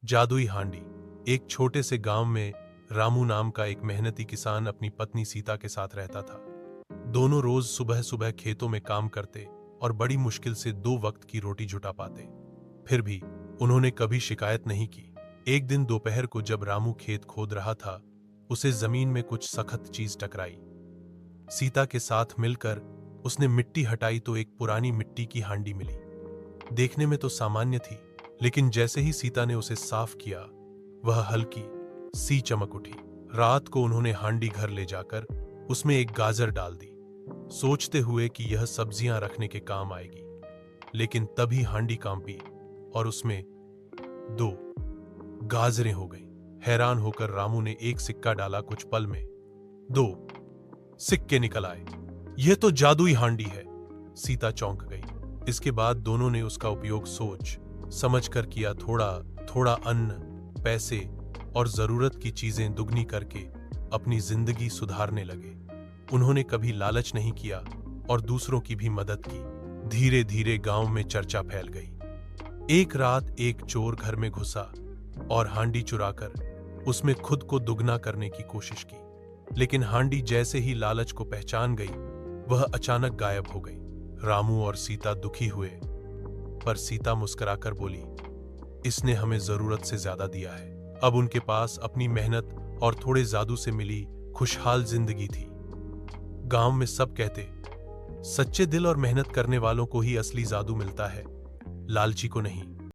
जादुई हांडी। एक छोटे से गांव में रामू नाम का एक मेहनती किसान अपनी पत्नी सीता के साथ रहता था। दोनों रोज सुबह सुबह खेतों में काम करते और बड़ी मुश्किल से 2 वक्त की रोटी जुटा पाते। फिर भी उन्होंने कभी शिकायत नहीं की। एक दिन दोपहर को जब रामू खेत खोद रहा था, उसे जमीन में कुछ सख्त चीज टकराई। सीता के साथ मिलकर उसने मिट्टी हटाई तो एक पुरानी मिट्टी की हांडी मिली। देखने में तो सामान्य थी, लेकिन जैसे ही सीता ने उसे साफ किया, वह हल्की सी चमक उठी। रात को उन्होंने हांडी घर ले जाकर उसमें एक गाजर डाल दी, सोचते हुए कि यह सब्जियां रखने के काम आएगी। लेकिन तभी हांडी कांपी और उसमें 2 गाजरें हो गईं। हैरान होकर रामू ने एक सिक्का डाला। कुछ पल में 2 सिक्के निकल आए। यह तो जादुई हांडी है। सीता चौंक गई। इसके बाद दोनों ने उसका उपयोग सोच समझ कर किया। थोड़ा थोड़ा अन्न, पैसे और जरूरत की चीजें दुगनी करके अपनी जिंदगी सुधारने लगे। उन्होंने कभी लालच नहीं किया और दूसरों की भी मदद की। धीरे धीरे गांव में चर्चा फैल गई। एक रात एक चोर घर में घुसा और हांडी चुराकर उसमें खुद को दुगना करने की कोशिश की। लेकिन हांडी जैसे ही लालच को पहचान गई, वह अचानक गायब हो गई। रामू और सीता दुखी हुए, पर सीता मुस्कुराकर बोली, इसने हमें जरूरत से ज्यादा दिया है। अब उनके पास अपनी मेहनत और थोड़े जादू से मिली खुशहाल जिंदगी थी। गांव में सब कहते, सच्चे दिल और मेहनत करने वालों को ही असली जादू मिलता है, लालची को नहीं।